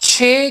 6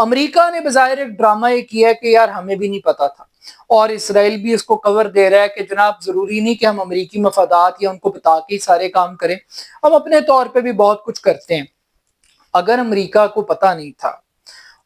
امریکہ نے بظاہر ایک ڈرامہ یہ کیا ہے کہ یار ہمیں بھی نہیں پتا تھا، اور اسرائیل بھی اس کو کور دے رہا ہے کہ جناب ضروری نہیں کہ ہم امریکی مفادات یا ان کو بتا کے ہی سارے کام کریں، ہم اپنے طور پہ بھی بہت کچھ کرتے ہیں۔ اگر امریکہ کو پتا نہیں تھا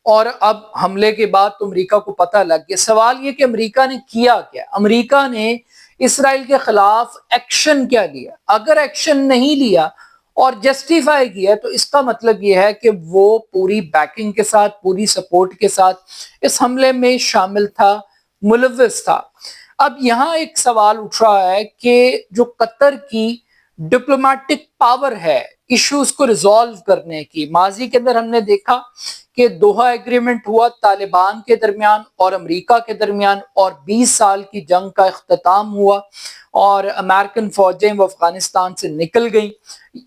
اور اب حملے کے بعد تو امریکہ کو پتہ لگ گیا، سوال یہ کہ امریکہ نے کیا کیا؟ امریکہ نے اسرائیل کے خلاف ایکشن کیا لیا؟ اگر ایکشن نہیں لیا اور جسٹیفائی کیا تو اس کا مطلب یہ ہے کہ وہ پوری بیکنگ کے ساتھ، پوری سپورٹ کے ساتھ اس حملے میں شامل تھا، ملوث تھا۔ اب یہاں ایک سوال اٹھ رہا ہے کہ جو قطر کی ڈپلومیٹک پاور ہے ایشوز کو ریزالو کرنے کی، ماضی کے اندر ہم نے دیکھا کہ دوحہ ایگریمنٹ ہوا طالبان کے درمیان اور امریکہ کے درمیان، اور 20 سال کی جنگ کا اختتام ہوا اور امریکن فوجیں وہ افغانستان سے نکل گئیں۔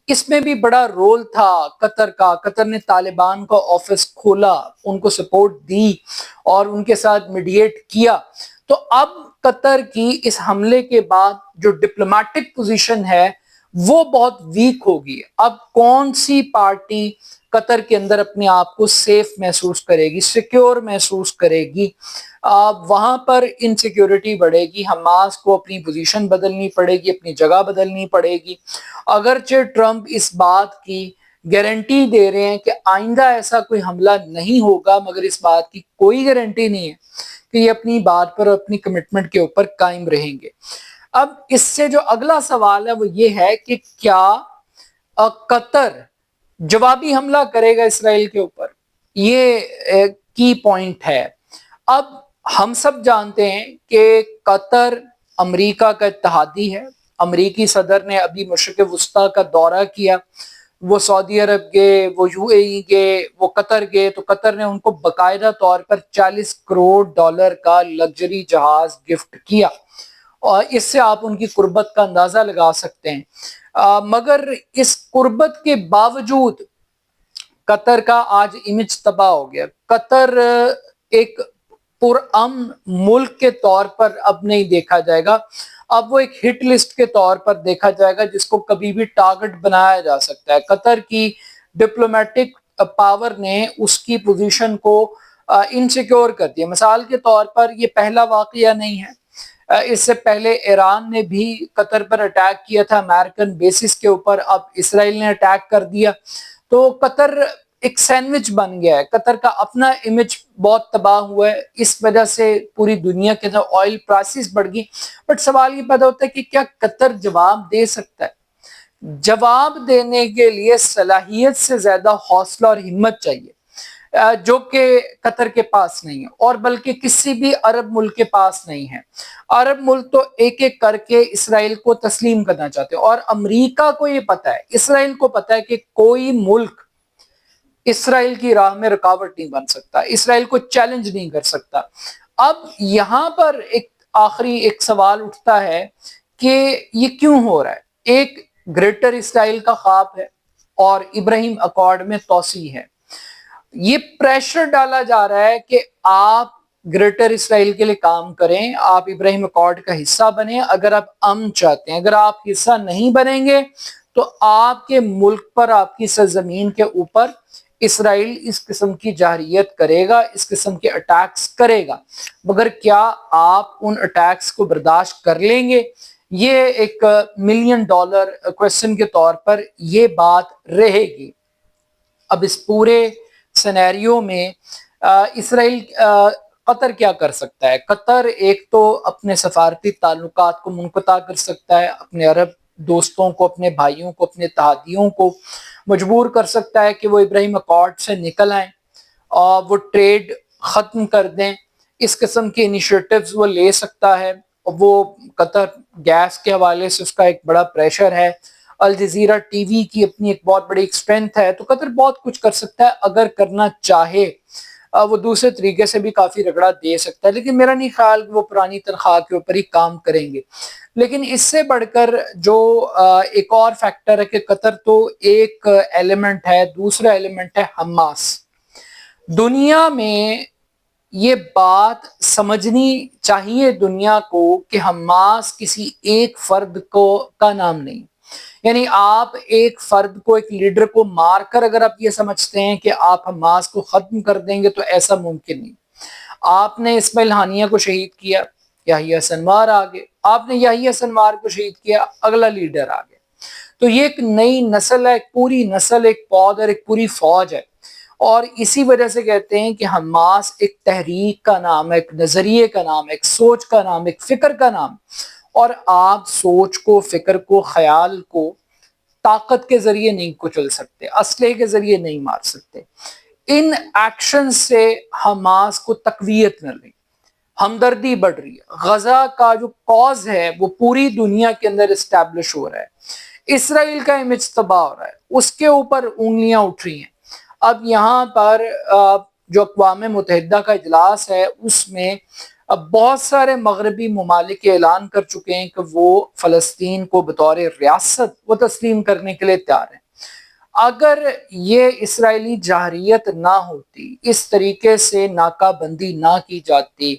اس میں بھی بڑا رول تھا قطر کا، قطر نے طالبان کا آفس کھولا، ان کو سپورٹ دی اور ان کے ساتھ میڈیٹ کیا۔ تو اب قطر کی اس حملے کے بعد جو ڈپلومیٹک پوزیشن ہے وہ بہت ویک ہوگی۔ اب کون سی پارٹی قطر کے اندر اپنے آپ کو سیف محسوس کرے گی، سیکیور محسوس کرے گی؟ وہاں پر انسیکیورٹی بڑھے گی، حماس کو اپنی پوزیشن بدلنی پڑے گی، اپنی جگہ بدلنی پڑے گی۔ اگرچہ ٹرمپ اس بات کی گارنٹی دے رہے ہیں کہ آئندہ ایسا کوئی حملہ نہیں ہوگا، مگر اس بات کی کوئی گارنٹی نہیں ہے کہ یہ اپنی بات پر، اپنی کمٹمنٹ کے اوپر قائم رہیں گے۔ اب اس سے جو اگلا سوال ہے وہ یہ ہے کہ کیا قطر جوابی حملہ کرے گا اسرائیل کے اوپر؟ یہ کی پوائنٹ ہے۔ اب ہم سب جانتے ہیں کہ قطر امریکہ کا اتحادی ہے۔ امریکی صدر نے ابھی مشرق وسطیٰ کا دورہ کیا، وہ سعودی عرب گئے، وہ یو اے ای گئے، وہ قطر گئے، تو قطر نے ان کو باقاعدہ طور پر $40 کروڑ کا لگژری جہاز گفٹ کیا، اور اس سے آپ ان کی قربت کا اندازہ لگا سکتے ہیں۔ مگر اس قربت کے باوجود قطر کا آج امیج تباہ ہو گیا۔ قطر ایک پرامن ملک کے طور پر اب نہیں دیکھا جائے گا، اب وہ ایک ہٹ لسٹ کے طور پر دیکھا جائے گا جس کو کبھی بھی ٹارگٹ بنایا جا سکتا ہے۔ قطر کی ڈپلومیٹک پاور نے اس کی پوزیشن کو انسیکیور کر دیا۔ مثال کے طور پر یہ پہلا واقعہ نہیں ہے، اس سے پہلے ایران نے بھی قطر پر اٹیک کیا تھا امریکن بیسس کے اوپر، اب اسرائیل نے اٹیک کر دیا، تو قطر ایک سینڈوچ بن گیا ہے۔ قطر کا اپنا امیج بہت تباہ ہوا ہے، اس وجہ سے پوری دنیا کے اندر آئل پرائسز بڑھ گئی۔ بٹ سوال یہ پیدا ہوتا ہے کہ کیا قطر جواب دے سکتا ہے؟ جواب دینے کے لیے صلاحیت سے زیادہ حوصلہ اور ہمت چاہیے، جو کہ قطر کے پاس نہیں ہے، اور بلکہ کسی بھی عرب ملک کے پاس نہیں ہے۔ عرب ملک تو ایک ایک کر کے اسرائیل کو تسلیم کرنا چاہتے ہیں، اور امریکہ کو یہ پتا ہے، اسرائیل کو پتا ہے کہ کوئی ملک اسرائیل کی راہ میں رکاوٹ نہیں بن سکتا، اسرائیل کو چیلنج نہیں کر سکتا۔ اب یہاں پر ایک آخری ایک سوال اٹھتا ہے کہ یہ کیوں ہو رہا ہے؟ ایک گریٹر اسرائیل کا خواب ہے اور ابراہیم اکارڈ میں توسیع ہے۔ یہ پریشر ڈالا جا رہا ہے کہ آپ گریٹر اسرائیل کے لیے کام کریں، آپ ابراہیم اکارڈ کا حصہ بنیں اگر آپ امن چاہتے ہیں۔ اگر آپ حصہ نہیں بنیں گے تو آپ کے ملک پر، آپ کی سرزمین کے اوپر اسرائیل اس قسم کی جارحیت کرے گا، اس قسم کے اٹیکس کرے گا، مگر کیا آپ ان اٹیکس کو برداشت کر لیں گے؟ یہ ایک $1,000,000 کویسچن کے طور پر یہ بات رہے گی۔ اب اس پورے سینیریو میں اسرائیل قطر کیا کر سکتا ہے؟ قطر ایک تو اپنے سفارتی تعلقات کو منقطع کر سکتا ہے، اپنے عرب دوستوں کو، اپنے بھائیوں کو، اپنے اتحادیوں کو مجبور کر سکتا ہے کہ وہ ابراہیم اکارڈ سے نکل آئیں اور وہ ٹریڈ ختم کر دیں۔ اس قسم کے انیشیٹوز وہ لے سکتا ہے۔ وہ قطر گیس کے حوالے سے اس کا ایک بڑا پریشر ہے، الجزیرہ ٹی وی کی اپنی ایک بہت بڑی اسٹرینتھ ہے، تو قطر بہت کچھ کر سکتا ہے اگر کرنا چاہے۔ وہ دوسرے طریقے سے بھی کافی رگڑا دے سکتا ہے، لیکن میرا نہیں خیال کہ وہ پرانی تنخواہ کے اوپر ہی کام کریں گے۔ لیکن اس سے بڑھ کر جو ایک اور فیکٹر ہے کہ قطر تو ایک ایلیمنٹ ہے، دوسرا ایلیمنٹ ہے حماس۔ دنیا میں یہ بات سمجھنی چاہیے دنیا کو کہ حماس کسی ایک فرد کا نام نہیں، یعنی آپ ایک فرد کو، ایک لیڈر کو مار کر اگر آپ یہ سمجھتے ہیں کہ آپ حماس کو ختم کر دیں گے تو ایسا ممکن نہیں۔ آپ نے اسماعیل ہانیہ کو شہید کیا، یحییٰ سنوار آگے، آپ نے یحییٰ سنوار کو شہید کیا، اگلا لیڈر آگے۔ تو یہ ایک نئی نسل ہے، ایک پوری نسل، ایک پود اور ایک پوری فوج ہے، اور اسی وجہ سے کہتے ہیں کہ حماس ایک تحریک کا نام ہے، ایک نظریے کا نام ہے، ایک سوچ کا نام، ایک فکر کا نام، اور آپ سوچ کو، فکر کو، خیال کو طاقت کے ذریعے نہیں کچل سکتے، اسلحے کے ذریعے نہیں مار سکتے۔ ان ایکشن سے حماس کو تقویت مل رہی، ہمدردی بڑھ رہی ہے، غزہ کا جو کاز ہے وہ پوری دنیا کے اندر اسٹیبلش ہو رہا ہے، اسرائیل کا امیج تباہ ہو رہا ہے، اس کے اوپر انگلیاں اٹھ رہی ہیں۔ اب یہاں پر جو اقوام متحدہ کا اجلاس ہے اس میں اب بہت سارے مغربی ممالک اعلان کر چکے ہیں کہ وہ فلسطین کو بطور ریاست وہ تسلیم کرنے کے لیے تیار ہیں۔ اگر یہ اسرائیلی جارحیت نہ ہوتی، اس طریقے سے ناکہ بندی نہ کی جاتی،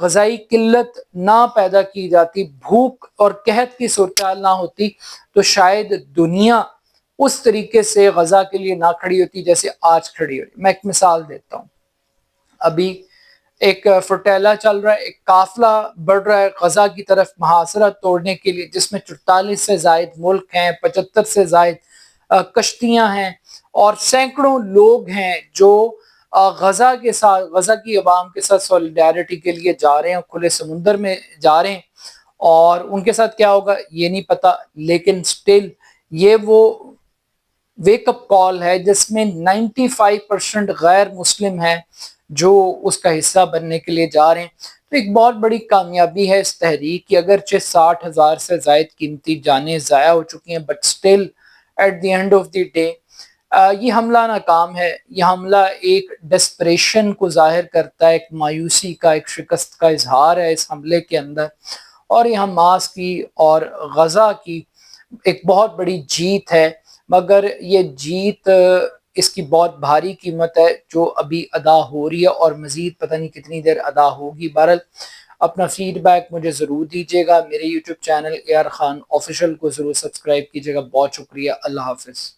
غذائی قلت نہ پیدا کی جاتی، بھوک اور قحط کی صورتحال نہ ہوتی، تو شاید دنیا اس طریقے سے غزہ کے لیے نہ کھڑی ہوتی جیسے آج کھڑی ہوئی۔ میں ایک مثال دیتا ہوں، ابھی ایک فٹیلا چل رہا ہے، ایک قافلہ بڑھ رہا ہے غزہ کی طرف محاصرہ توڑنے کے لیے، جس میں 44 سے زائد ملک ہیں، 75 سے زائد کشتیاں ہیں، اور سینکڑوں لوگ ہیں جو غزہ کے ساتھ، غزہ کی عوام کے ساتھ سولیڈیرٹی کے لیے جا رہے ہیں، کھلے سمندر میں جا رہے ہیں، اور ان کے ساتھ کیا ہوگا یہ نہیں پتا، لیکن سٹل یہ وہ ویک اپ کال ہے جس میں 95% غیر مسلم ہیں جو اس کا حصہ بننے کے لیے جا رہے ہیں۔ تو ایک بہت بڑی کامیابی ہے اس تحریک کی، اگرچہ 60,000 سے زائد قیمتی جانیں ضائع ہو چکی ہیں، but still at the end of the day یہ حملہ ناکام ہے۔ یہ حملہ ایک ڈسپریشن کو ظاہر کرتا ہے، ایک مایوسی کا، ایک شکست کا اظہار ہے اس حملے کے اندر، اور یہ حماس کی اور غزہ کی ایک بہت بڑی جیت ہے، مگر یہ جیت اس کی بہت بھاری قیمت ہے جو ابھی ادا ہو رہی ہے، اور مزید پتہ نہیں کتنی دیر ادا ہوگی۔ بہرحال اپنا فیڈ بیک مجھے ضرور دیجیے گا، میرے YouTube channel AR Khan official کو ضرور سبسکرائب کیجیے گا۔ بہت شکریہ، اللہ حافظ۔